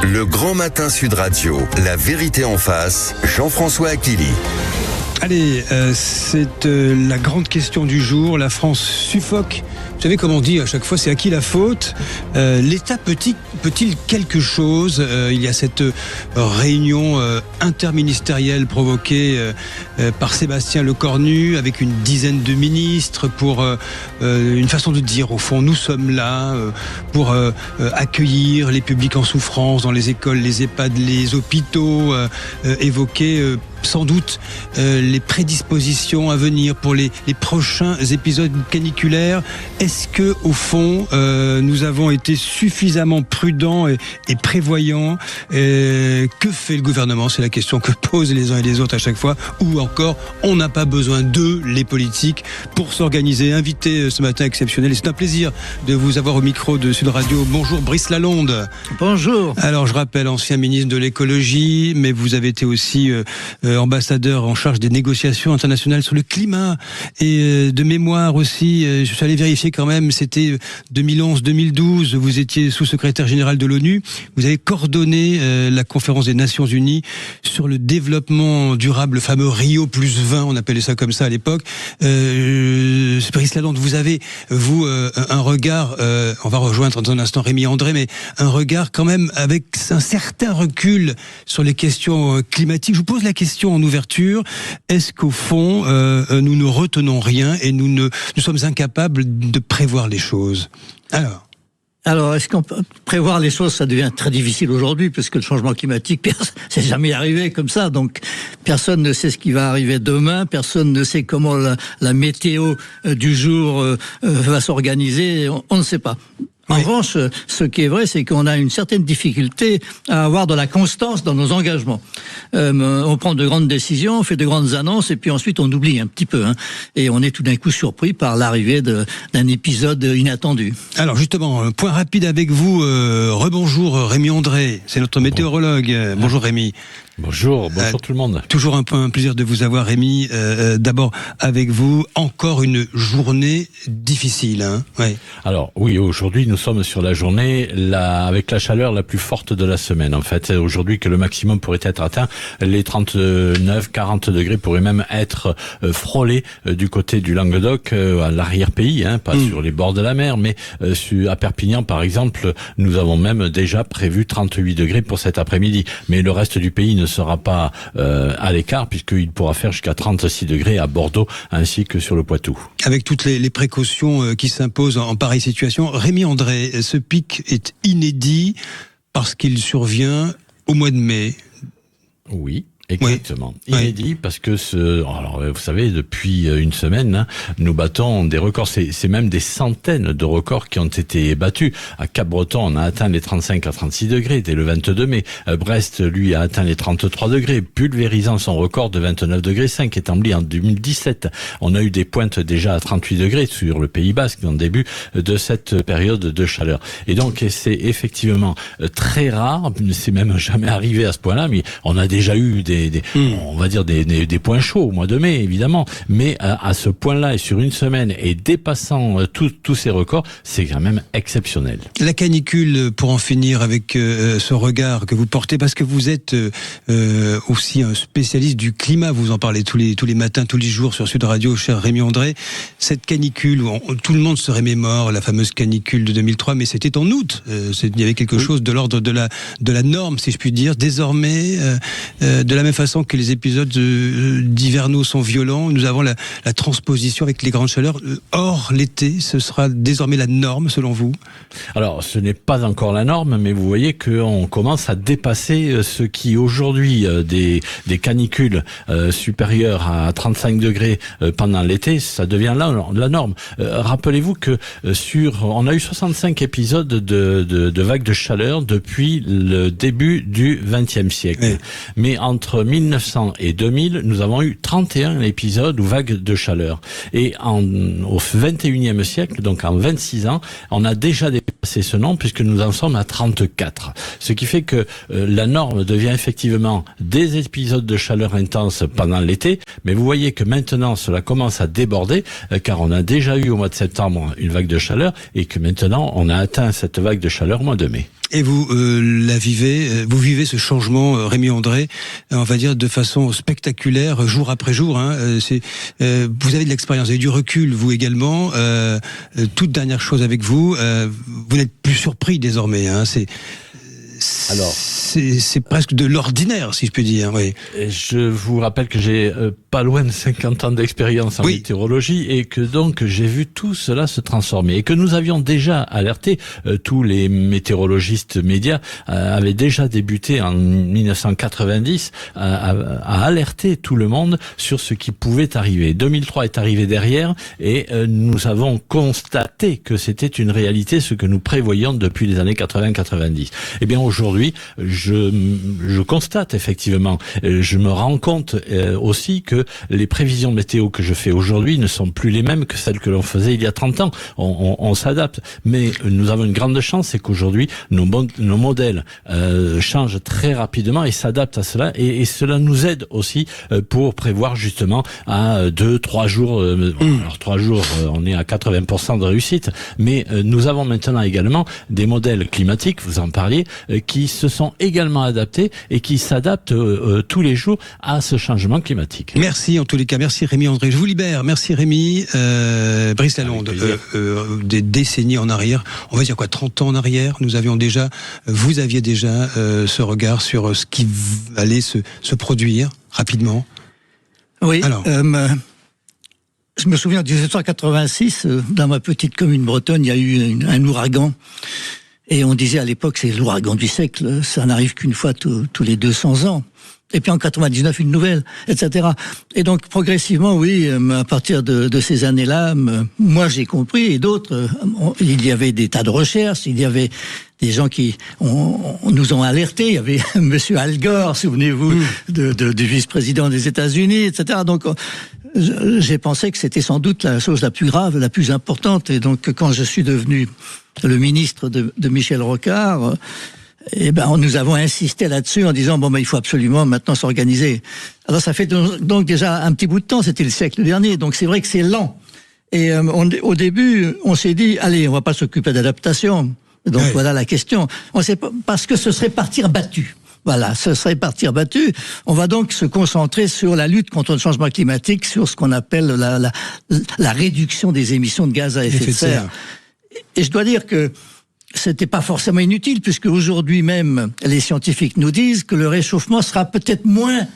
Le Grand Matin Sud Radio, la vérité en face, Jean-François Achilly. Allez, c'est la grande question du jour. La France suffoque. Vous savez comment on dit à chaque fois, c'est à qui la faute? L'État peut-il quelque chose? Il y a cette réunion interministérielle provoquée par Sébastien Lecornu avec une dizaine de ministres pour une façon de dire, au fond, nous sommes là pour accueillir les publics en souffrance dans les écoles, les EHPAD, les hôpitaux, évoquer sans doute les prédispositions à venir pour les prochains épisodes caniculaires. Est-ce que, au fond, nous avons été suffisamment prudents et prévoyants? Que fait le gouvernement? C'est la question que posent les uns et les autres à chaque fois. Ou encore, on n'a pas besoin d'eux, les politiques, pour s'organiser. Invité ce matin exceptionnel. Et c'est un plaisir de vous avoir au micro de Sud Radio. Bonjour Brice Lalonde. Bonjour. Alors, je rappelle, ancien ministre de l'écologie, mais vous avez été aussi ambassadeur en charge des négociations internationales sur le climat et de mémoire aussi. Je suis allé vérifier quand même, c'était 2011-2012, vous étiez sous-secrétaire général de l'ONU. Vous avez coordonné la conférence des Nations Unies sur le développement durable, le fameux Rio plus 20, on appelait ça comme ça à l'époque. Brice Lalonde, vous avez, vous, un regard, on va rejoindre dans un instant Rémi André, mais un regard quand même avec un certain recul sur les questions climatiques. Je vous pose la question en ouverture, est-ce qu'au fond, nous ne retenons rien et nous sommes incapables de prévoir les choses? Alors, est-ce qu'on peut prévoir les choses? Ça devient très difficile aujourd'hui, parce que le changement climatique, c'est jamais arrivé comme ça. Donc, personne ne sait ce qui va arriver demain. Personne ne sait comment la météo du jour va s'organiser. On ne sait pas. En revanche, ce qui est vrai, c'est qu'on a une certaine difficulté à avoir de la constance dans nos engagements. On prend de grandes décisions, on fait de grandes annonces, et puis ensuite on oublie un petit peu. Et on est tout d'un coup surpris par l'arrivée d'un épisode inattendu. Alors justement, point rapide avec vous. Rebonjour Rémi André, c'est notre météorologue. Bonjour Rémi. Bonjour tout le monde. Toujours un plaisir de vous avoir, Rémi. D'abord, avec vous, encore une journée difficile. Alors, oui, aujourd'hui, nous sommes sur la journée avec la chaleur la plus forte de la semaine. En fait, aujourd'hui, que le maximum pourrait être atteint, les 39-40 degrés pourraient même être frôlés du côté du Languedoc, à l'arrière-pays, pas sur les bords de la mer, mais à Perpignan, par exemple, nous avons même déjà prévu 38 degrés pour cet après-midi. Mais le reste du pays ne sera pas à l'écart, puisqu'il pourra faire jusqu'à 36 degrés à Bordeaux ainsi que sur le Poitou. Avec toutes les précautions qui s'imposent en pareille situation, Rémi André, ce pic est inédit parce qu'il survient au mois de mai. Oui. Exactement. Inédit parce que alors vous savez, depuis une semaine, nous battons des records. C'est même des centaines de records qui ont été battus. À Cap-Breton, on a atteint les 35 à 36 degrés dès le 22 mai. Brest, lui, a atteint les 33 degrés, pulvérisant son record de 29 degrés 5 établi en 2017. On a eu des pointes déjà à 38 degrés sur le Pays Basque dans le début de cette période de chaleur. Et donc, c'est effectivement très rare. C'est même jamais arrivé à ce point-là, mais on a déjà eu on va dire des points chauds au mois de mai, évidemment, mais à ce point-là et sur une semaine et dépassant tous ces records, c'est quand même exceptionnel. La canicule, pour en finir avec ce regard que vous portez, parce que vous êtes aussi un spécialiste du climat, vous en parlez tous les matins, tous les jours sur Sud Radio, cher Rémi André. Cette canicule, tout le monde se remémore la fameuse canicule de 2003, mais c'était en août. Il y avait quelque chose de l'ordre de la norme, si je puis dire. Désormais, de la même façon que les épisodes d'hivernaux sont violents, nous avons la transposition avec les grandes chaleurs. Or, l'été, ce sera désormais la norme, selon vous? Alors, ce n'est pas encore la norme, mais vous voyez qu'on commence à dépasser ce qui aujourd'hui, des canicules supérieures à 35 degrés pendant l'été, ça devient la norme. Rappelez-vous que on a eu 65 épisodes de vagues de chaleur depuis le début du XXe siècle. Mais entre 1900 et 2000, nous avons eu 31 épisodes ou vagues de chaleur. Et au 21e siècle, donc en 26 ans, on a déjà dépassé ce nombre puisque nous en sommes à 34. Ce qui fait que la norme devient effectivement des épisodes de chaleur intense pendant l'été, mais vous voyez que maintenant cela commence à déborder car on a déjà eu au mois de septembre une vague de chaleur et que maintenant on a atteint cette vague de chaleur au mois de mai. Et vous vous vivez ce changement, Rémi André, on va dire de façon spectaculaire, jour après jour. Vous avez de l'expérience, vous avez du recul, vous également. Toute dernière chose avec vous, vous n'êtes plus surpris désormais. C'est presque de l'ordinaire, si je puis dire. Oui. Je vous rappelle que j'ai pas loin de 50 ans d'expérience en météorologie et que donc j'ai vu tout cela se transformer et que nous avions déjà alerté, tous les météorologistes médias avaient déjà débuté en 1990 à alerter tout le monde sur ce qui pouvait arriver. 2003 est arrivé derrière et nous avons constaté que c'était une réalité, ce que nous prévoyions depuis les années 80-90. Eh bien aujourd'hui, je constate effectivement, je me rends compte aussi que les prévisions météo que je fais aujourd'hui ne sont plus les mêmes que celles que l'on faisait il y a 30 ans. On s'adapte, mais nous avons une grande chance, c'est qu'aujourd'hui nos modèles changent très rapidement et s'adaptent à cela, et cela nous aide aussi pour prévoir justement à 2-3 jours. Alors 3 jours, on est à 80% de réussite, mais nous avons maintenant également des modèles climatiques, vous en parliez, qui se sont également adaptés et qui s'adaptent tous les jours à ce changement climatique. Merci en tous les cas, merci Rémi André. Je vous libère, merci Rémi. Brice Lalonde, des décennies en arrière, on va dire 30 ans en arrière, vous aviez déjà ce regard sur ce qui allait se produire rapidement. Oui, alors, je me souviens en 1986, dans ma petite commune bretonne, il y a eu un ouragan. Et on disait à l'époque, c'est l'ouragan du siècle, ça n'arrive qu'une fois tous les 200 ans. Et puis en 99, une nouvelle, etc. Et donc progressivement, oui, à partir de ces années-là, moi j'ai compris, et d'autres, il y avait des tas de recherches, il y avait des gens qui nous ont alertés. Il y avait Monsieur Al Gore, souvenez-vous, du vice-président des États-Unis, etc. Donc j'ai pensé que c'était sans doute la chose la plus grave, la plus importante. Et donc quand je suis devenu le ministre de Michel Rocard, nous avons insisté là-dessus en disant il faut absolument maintenant s'organiser. Alors ça fait donc déjà un petit bout de temps, c'était le siècle dernier, donc c'est vrai que c'est lent. Et au début, on s'est dit allez, on va pas s'occuper d'adaptation. Donc voilà la question. On sait pas, parce que ce serait partir battu. Voilà, ce serait partir battu. On va donc se concentrer sur la lutte contre le changement climatique, sur ce qu'on appelle la réduction des émissions de gaz à effet de serre. Et je dois dire que c'était pas forcément inutile, puisque aujourd'hui même, les scientifiques nous disent que le réchauffement sera peut-être moins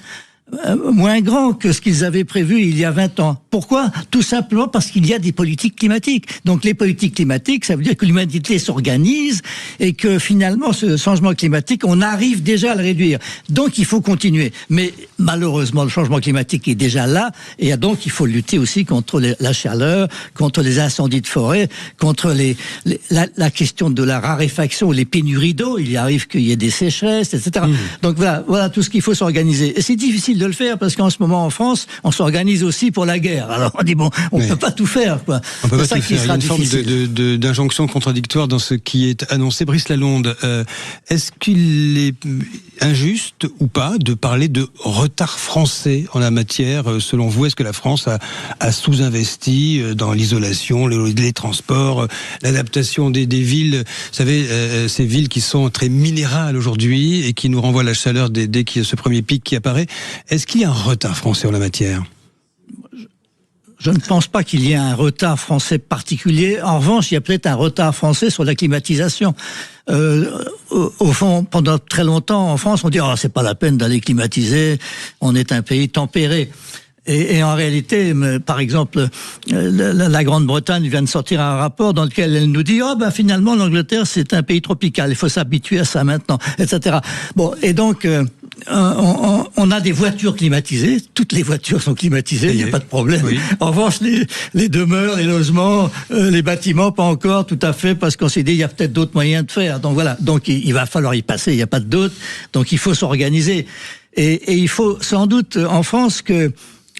grand que ce qu'ils avaient prévu il y a 20 ans. Pourquoi ? Tout simplement parce qu'il y a des politiques climatiques. Donc les politiques climatiques, ça veut dire que l'humanité s'organise et que finalement ce changement climatique, on arrive déjà à le réduire. Donc il faut continuer. Mais malheureusement, le changement climatique est déjà là, et donc il faut lutter aussi contre la chaleur, contre les incendies de forêt, contre la question de la raréfaction, les pénuries d'eau. Il arrive qu'il y ait des sécheresses, etc. Donc voilà tout ce qu'il faut s'organiser. Et c'est difficile de le faire parce qu'en ce moment en France, on s'organise aussi pour la guerre. Alors on dit on peut pas tout faire, quoi. On peut pas tout faire. Il y a une forme d'injonction contradictoire dans ce qui est annoncé. Brice Lalonde, est-ce qu'il est injuste ou pas de parler de retard français en la matière? Selon vous, est-ce que la France a sous-investi dans l'isolation, les transports, l'adaptation des villes? Vous savez, ces villes qui sont très minérales aujourd'hui et qui nous renvoient la chaleur dès qu'il y a ce premier pic qui apparaît. Est-ce qu'il y a un retard français en la matière ? Je ne pense pas qu'il y ait un retard français particulier. En revanche, il y a peut-être un retard français sur la climatisation. Au fond, pendant très longtemps, en France, on dit c'est pas la peine d'aller climatiser, on est un pays tempéré. Et en réalité, par exemple, la Grande-Bretagne vient de sortir un rapport dans lequel elle nous dit finalement l'Angleterre c'est un pays tropical, il faut s'habituer à ça maintenant, etc. Bon, et donc on a des voitures climatisées, toutes les voitures sont climatisées, il n'y a pas de problème. Oui. En revanche, les demeures, les logements, les bâtiments, pas encore tout à fait, parce qu'on s'est dit il y a peut-être d'autres moyens de faire. Donc voilà, donc il va falloir y passer, il n'y a pas d'autres, donc il faut s'organiser. Et il faut sans doute en France que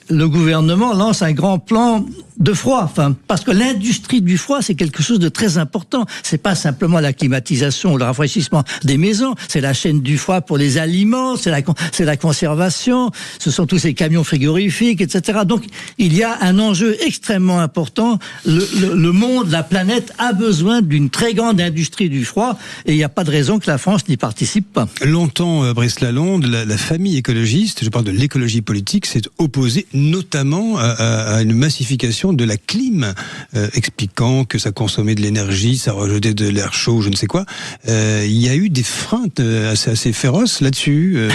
le gouvernement lance un grand plan de froid, enfin, parce que l'industrie du froid, c'est quelque chose de très important. C'est pas simplement la climatisation ou le rafraîchissement des maisons, c'est la chaîne du froid pour les aliments, c'est la conservation, ce sont tous ces camions frigorifiques, etc. Donc, il y a un enjeu extrêmement important. Le monde, la planète a besoin d'une très grande industrie du froid, et il n'y a pas de raison que la France n'y participe pas. Longtemps, Brice Lalonde, la famille écologiste, je parle de l'écologie politique, s'est opposée notamment à une massification de la clim, expliquant que ça consommait de l'énergie, ça rejetait de l'air chaud, je ne sais quoi. Il y a eu des freins assez féroces là-dessus.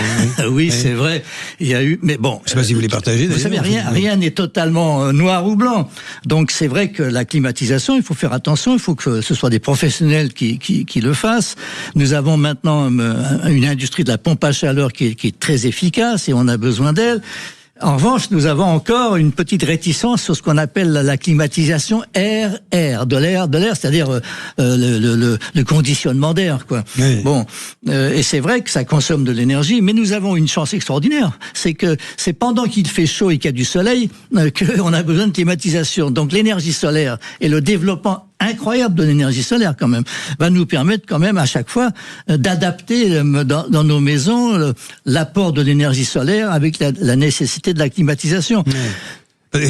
Oui, c'est vrai. Il y a eu, mais bon. Je ne sais pas si vous les partagez. Vous savez, rien n'est totalement noir ou blanc. Donc c'est vrai que la climatisation, il faut faire attention. Il faut que ce soit des professionnels qui le fassent. Nous avons maintenant une industrie de la pompe à chaleur qui est très efficace et on a besoin d'elle. En revanche, nous avons encore une petite réticence sur ce qu'on appelle la climatisation air, de l'air, c'est-à-dire le conditionnement d'air, quoi. Oui. Bon, et c'est vrai que ça consomme de l'énergie, mais nous avons une chance extraordinaire, c'est que c'est pendant qu'il fait chaud et qu'il y a du soleil qu'on a besoin de climatisation. Donc l'énergie solaire et le développement incroyable de l'énergie solaire quand même va nous permettre quand même à chaque fois d'adapter dans nos maisons l'apport de l'énergie solaire avec la nécessité de la climatisation. Ouais.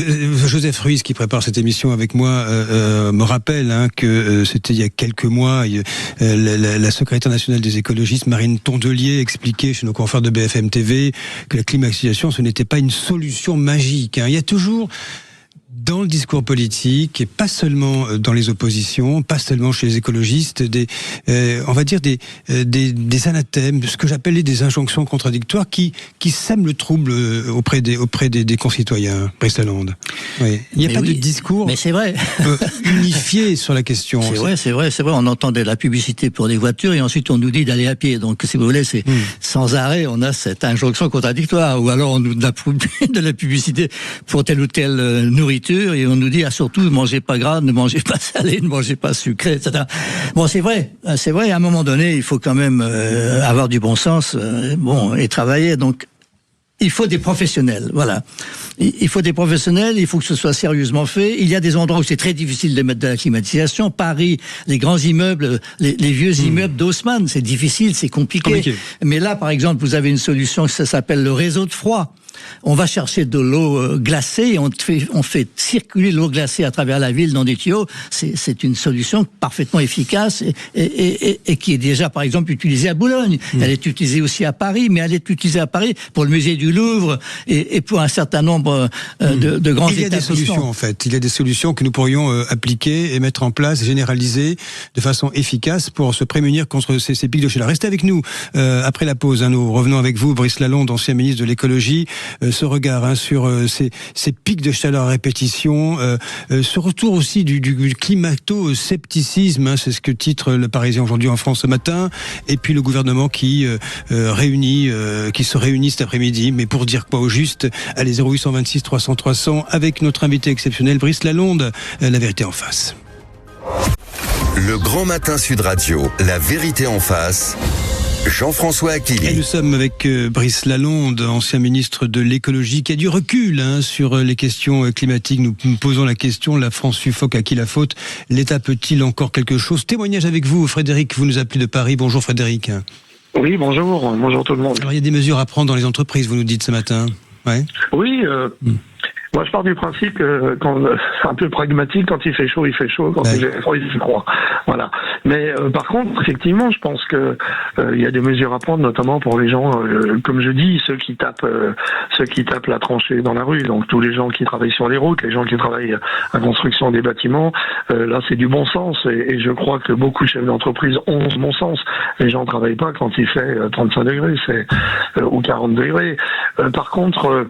Joseph Ruiz, qui prépare cette émission avec moi, me rappelle que c'était il y a quelques mois, la secrétaire nationale des écologistes, Marine Tondelier, expliquait chez nos confrères de BFM TV que la climatisation, ce n'était pas une solution magique. Il y a toujours dans le discours politique, et pas seulement dans les oppositions, pas seulement chez les écologistes, on va dire des anathèmes, ce que j'appelais des injonctions contradictoires qui sèment le trouble auprès des concitoyens. Brice Lalonde. Oui. Il n'y a pas de discours mais c'est vrai. unifié sur la question. C'est vrai. On entendait la publicité pour les voitures et ensuite on nous dit d'aller à pied. Donc si vous voulez, c'est sans arrêt, on a cette injonction contradictoire. Ou alors on nous donne de la publicité pour telle ou telle nourriture. Et on nous dit surtout ne mangez pas gras, ne mangez pas salé, ne mangez pas sucré, etc. Bon, c'est vrai. À un moment donné, il faut quand même avoir du bon sens, et travailler. Donc, il faut des professionnels. Voilà. Il faut des professionnels. Il faut que ce soit sérieusement fait. Il y a des endroits où c'est très difficile de mettre de la climatisation. Paris, les grands immeubles, les vieux immeubles d'Haussmann, c'est difficile, c'est compliqué. Mais là, par exemple, vous avez une solution, ça s'appelle le réseau de froid. On va chercher de l'eau glacée et on fait circuler l'eau glacée à travers la ville dans des tuyaux. C'est une solution parfaitement efficace et qui est déjà, par exemple, utilisée à Boulogne. Elle est utilisée aussi à Paris, mais elle est utilisée à Paris pour le musée du Louvre et pour un certain nombre de grands établissements. Il y a des solutions, en fait. Il y a des solutions que nous pourrions appliquer et mettre en place, généraliser de façon efficace pour se prémunir contre ces pics de chaleur. Restez avec nous après la pause. Nous revenons avec vous, Brice Lalonde, ancien ministre de l'écologie. Ce regard sur ces pics de chaleur à répétition, ce retour aussi du climato-scepticisme, c'est ce que titre le Parisien aujourd'hui en France ce matin, et puis le gouvernement qui se réunit cet après-midi, mais pour dire quoi au juste, allez 0826 300 300 avec notre invité exceptionnel Brice Lalonde, la vérité en face. Le Grand Matin Sud Radio, la vérité en face. Jean-François Akili. Et nous sommes avec Brice Lalonde, ancien ministre de l'écologie, qui a du recul sur les questions climatiques. Nous posons la question, la France suffoque, à qui la faute? L'État peut-il encore quelque chose? Témoignage avec vous, Frédéric, vous nous appelez de Paris. Bonjour Frédéric. Oui, bonjour tout le monde. Alors il y a des mesures à prendre dans les entreprises, vous nous dites ce matin. Ouais. Oui, moi je pars du principe que c'est un peu pragmatique, quand il fait chaud, quand il fait froid, il fait froid. Voilà. Mais par contre, effectivement, je pense que il y a des mesures à prendre, notamment pour les gens, comme je dis, ceux qui tapent la tranchée dans la rue. Donc tous les gens qui travaillent sur les routes, les gens qui travaillent à construction des bâtiments. Là, c'est du bon sens, et je crois que beaucoup de chefs d'entreprise ont ce bon sens. Les gens ne travaillent pas quand il fait 35 degrés, ou 40 degrés. Par contre,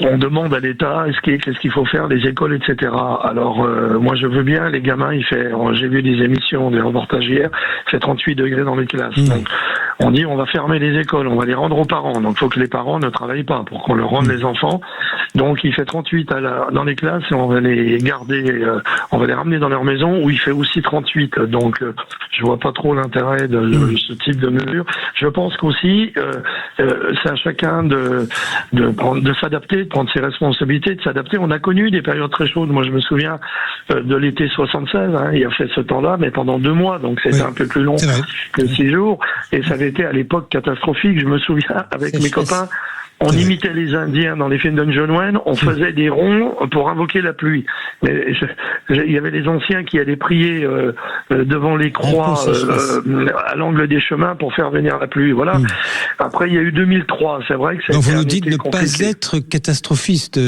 on demande à l'État qu'est-ce qu'il faut faire, les écoles, etc. Alors moi je veux bien, les gamins, j'ai vu des émissions, des reportages hier, il fait 38 degrés dans les classes. Donc on dit on va fermer les écoles, on va les rendre aux parents. Donc il faut que les parents ne travaillent pas pour qu'on leur rende les enfants. Donc il fait 38 dans les classes et on va les garder, on va les ramener dans leur maison où il fait aussi 38. Donc je vois pas trop l'intérêt de ce type de mesure. Je pense qu'aussi c'est à chacun de s'adapter, de prendre ses responsabilités, de s'adapter. On a connu des périodes très chaudes. Moi je me souviens de l'été 76, il a fait ce temps-là, mais pendant 2 mois, donc c'était un peu plus long que 6 jours. Et ça avait été à l'époque catastrophique. Je me souviens avec mes copains. On imitait les Indiens dans les films de John Wayne, on faisait des ronds pour invoquer la pluie. Mais il y avait les anciens qui allaient prier devant les croix à l'angle des chemins pour faire venir la pluie. Voilà. Après, il y a eu 2003. C'est vrai que c'est. Donc vous nous dites ne pas être catastrophiste,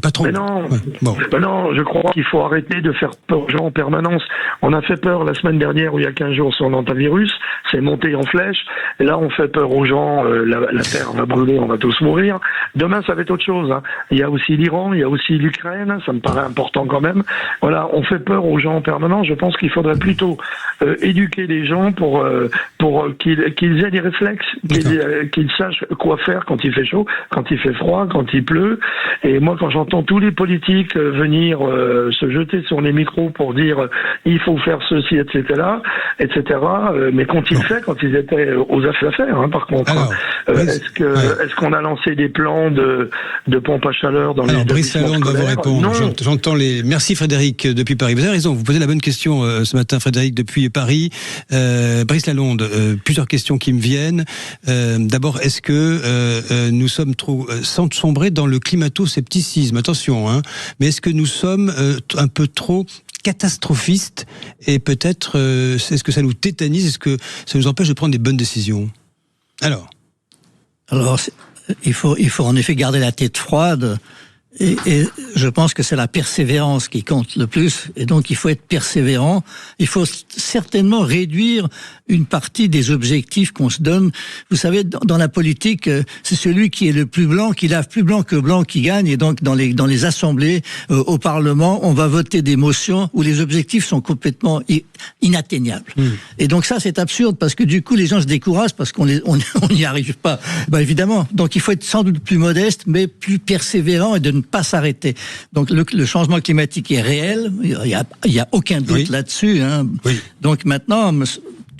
patron. Mais non, non, je crois qu'il faut arrêter de faire peur aux gens en permanence. On a fait peur la semaine dernière, ou il y a 15 jours, sur l'antivirus. C'est monté en flèche. Et là, on fait peur aux gens. La terre va brûler, on va tous mourir. Demain, ça va être autre chose. Il y a aussi l'Iran, il y a aussi l'Ukraine, ça me paraît important quand même. Voilà, on fait peur aux gens en permanence. Je pense qu'il faudrait plutôt éduquer les gens pour qu'ils aient des réflexes, qu'ils sachent quoi faire quand il fait chaud, quand il fait froid, quand il pleut. Et moi, quand j'entends tous les politiques venir se jeter sur les micros pour dire il faut faire ceci, etc., mais qu'ont-ils fait quand ils étaient aux affaires, par contre? Alors, est-ce qu'on a lancé des plans de pompe à chaleur dans les Brice Lalonde va vous répondre. J'entends les. Merci Frédéric depuis Paris. Vous avez raison, vous posez la bonne question ce matin, Frédéric, depuis Paris. Brice Lalonde, plusieurs questions qui me viennent. D'abord, est-ce que nous sommes trop sans sombrer dans le climato-scepticisme? Attention, mais est-ce que nous sommes un peu trop catastrophistes et peut-être est-ce que ça nous tétanise? Est-ce que ça nous empêche de prendre des bonnes décisions? Alors, il faut en effet garder la tête froide et je pense que c'est la persévérance qui compte le plus et donc il faut être persévérant. Il faut certainement réduire une partie des objectifs qu'on se donne. Vous savez, dans la politique, c'est celui qui est le plus blanc, qui lave plus blanc que blanc qui gagne et donc dans les assemblées, au Parlement, on va voter des motions où les objectifs sont complètement inatteignables. Et donc ça, c'est absurde parce que du coup, les gens se découragent parce qu'on n'y arrive pas. Évidemment. Donc il faut être sans doute plus modeste, mais plus persévérant et de ne pas s'arrêter. Donc le changement climatique est réel. Il y a aucun doute là-dessus. Oui. Donc maintenant,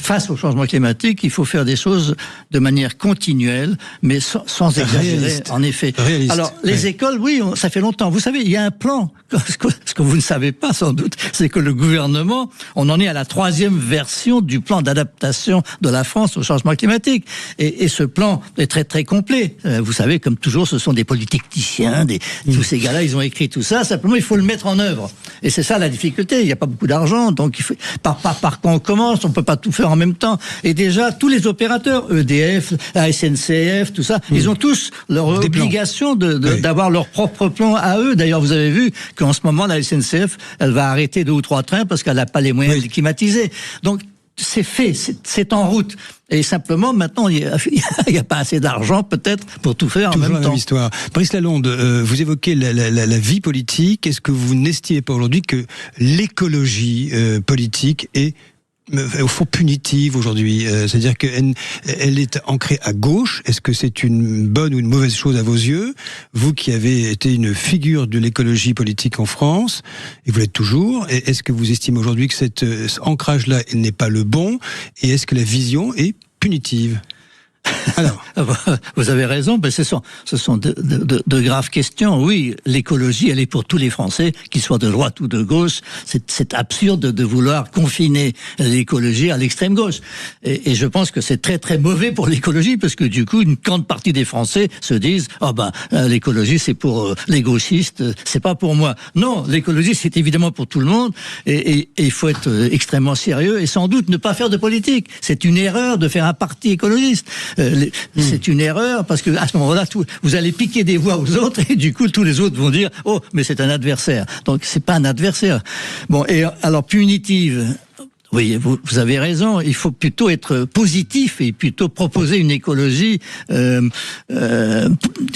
face au changement climatique, il faut faire des choses de manière continuelle, mais sans exagérer, en effet. Réaliste. Alors, les écoles, ça fait longtemps. Vous savez, il y a un plan. Ce que vous ne savez pas, sans doute, c'est que le gouvernement, on en est à la 3e version du plan d'adaptation de la France au changement climatique. Et ce plan est très, très complet. Vous savez, comme toujours, ce sont des politiciens, tous ces gars-là, ils ont écrit tout ça. Simplement, il faut le mettre en œuvre. Et c'est ça la difficulté. Il n'y a pas beaucoup d'argent. Donc, il faut, par quoi on commence? On peut pas tout faire en même temps. Et déjà, tous les opérateurs, EDF, la SNCF, tout ça, ils ont tous leur obligation d'avoir leur propre plan à eux. D'ailleurs, vous avez vu qu'en ce moment, la SNCF, elle va arrêter 2 ou 3 trains parce qu'elle n'a pas les moyens de les climatiser. Donc, c'est fait, c'est en route. Et simplement, maintenant, il n'y a pas assez d'argent, peut-être, pour tout faire en même temps. Toujours la même histoire. Brice Lalonde, vous évoquez la vie politique. Est-ce que vous n'estimez pas aujourd'hui que l'écologie politique est au fond punitive aujourd'hui, c'est-à-dire qu'elle est ancrée à gauche? Est-ce que c'est une bonne ou une mauvaise chose à vos yeux? Vous qui avez été une figure de l'écologie politique en France, et vous l'êtes toujours, est-ce que vous estimez aujourd'hui que cet ancrage-là n'est pas le bon? Et est-ce que la vision est punitive? Alors, vous avez raison, mais ce sont de graves questions. Oui, l'écologie, elle est pour tous les Français, qu'ils soient de droite ou de gauche. C'est absurde de vouloir confiner l'écologie à l'extrême gauche. Et je pense que c'est très très mauvais pour l'écologie, parce que du coup, une grande partie des Français se disent l'écologie c'est pour les gauchistes, c'est pas pour moi. Non, l'écologie c'est évidemment pour tout le monde, et il faut être extrêmement sérieux et sans doute ne pas faire de politique. C'est une erreur de faire un parti écologiste. C'est une erreur parce que à ce moment-là, vous allez piquer des voix aux autres et du coup tous les autres vont dire mais c'est un adversaire. Donc c'est pas un adversaire. Bon, et alors punitive. Oui, vous avez raison. Il faut plutôt être positif et plutôt proposer une écologie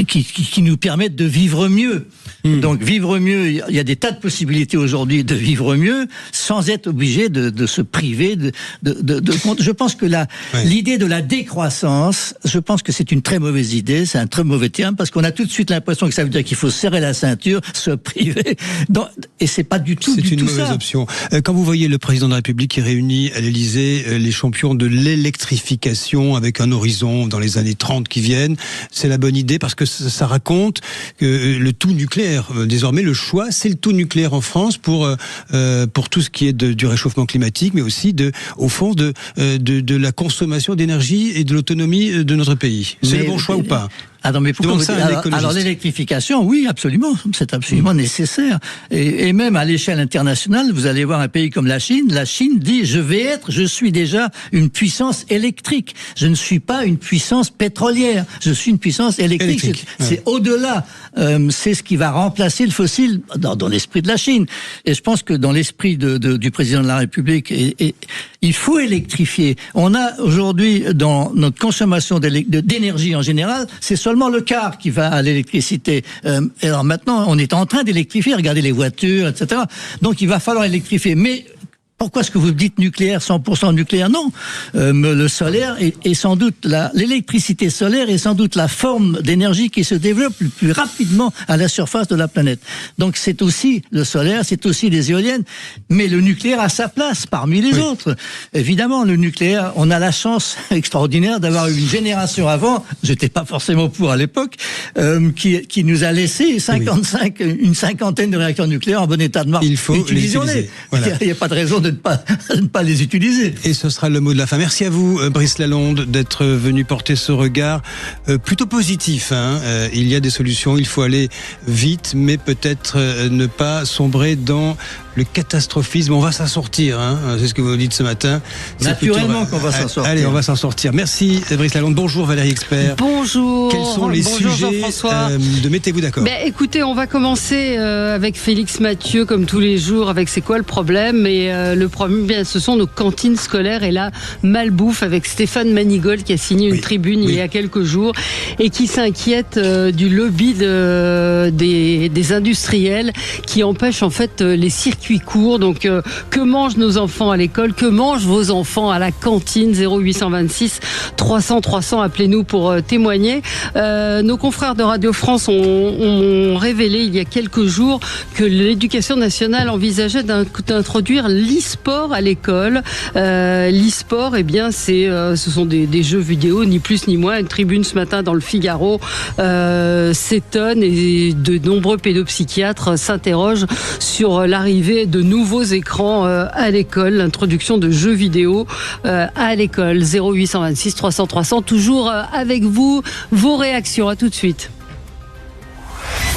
qui nous permette de vivre mieux. Donc vivre mieux, il y a des tas de possibilités aujourd'hui de vivre mieux sans être obligé de se priver de. Je pense que l'idée de la décroissance, je pense que c'est une très mauvaise idée, c'est un très mauvais terme parce qu'on a tout de suite l'impression que ça veut dire qu'il faut serrer la ceinture, se priver. Et c'est pas du tout. C'est une mauvaise option. Quand vous voyez le président de la République qui réunit à l'Élysée les champions de l'électrification avec un horizon dans les années 30 qui viennent, c'est la bonne idée parce que ça raconte que le tout nucléaire. Désormais, le choix, c'est le tout nucléaire en France pour tout ce qui est du réchauffement climatique, mais aussi au fond de la consommation d'énergie et de l'autonomie de notre pays. C'est le bon choix ou pas? Mais pourquoi alors l'électrification, oui, absolument, c'est absolument nécessaire. Et même à l'échelle internationale, vous allez voir un pays comme la Chine. La Chine dit je suis déjà une puissance électrique. Je ne suis pas une puissance pétrolière. Je suis une puissance électrique. C'est au-delà. C'est ce qui va remplacer le fossile dans l'esprit de la Chine. Et je pense que dans l'esprit du président de la République, il faut électrifier. On a aujourd'hui dans notre consommation d'énergie en général, c'est seulement le quart qui va à l'électricité. Alors maintenant, on est en train d'électrifier, regardez les voitures, etc. Donc il va falloir électrifier. Mais pourquoi est-ce que vous dites nucléaire, 100% nucléaire? Non. Le solaire est sans doute l'électricité solaire est sans doute la forme d'énergie qui se développe le plus rapidement à la surface de la planète. Donc c'est aussi le solaire, c'est aussi les éoliennes, mais le nucléaire a sa place parmi les autres. Évidemment, le nucléaire, on a la chance extraordinaire d'avoir eu une génération avant, j'étais pas forcément pour à l'époque, qui nous a laissé une cinquantaine de réacteurs nucléaires en bon état de marche. Il faut les utiliser. Voilà. Il n'y a pas de raison de ne pas les utiliser. Et ce sera le mot de la fin. Merci à vous, Brice Lalonde, d'être venu porter ce regard plutôt positif. Il y a des solutions, il faut aller vite, mais peut-être ne pas sombrer dans le catastrophisme. On va s'en sortir, c'est ce que vous dites ce matin. Naturellement qu'on va s'en sortir. Allez, on va s'en sortir. Merci, Brice Lalonde. Bonjour, Valérie Expert. Bonjour. Quels sont les sujets de Mettez-vous d'accord? Écoutez, on va commencer avec Félix Mathieu, comme tous les jours, avec c'est quoi le problème? Et le problème, ce sont nos cantines scolaires et la malbouffe, avec Stéphane Manigold qui a signé une tribune il y a quelques jours et qui s'inquiète du lobby des industriels qui empêchent en fait les circuits courts. Donc que mangent nos enfants à l'école? Que mangent vos enfants à la cantine? 0826 300 300, appelez-nous pour témoigner. Nos confrères de Radio France ont révélé il y a quelques jours que l'éducation nationale envisageait d'introduire l'e-sport à l'école. L'e-sport, ce sont des jeux vidéo, ni plus ni moins. Une tribune ce matin dans le Figaro s'étonne et de nombreux pédopsychiatres s'interrogent sur l'arrivée de nouveaux écrans à l'école, l'introduction de jeux vidéo à l'école. 0826 300 300, toujours avec vous, vos réactions. À tout de suite.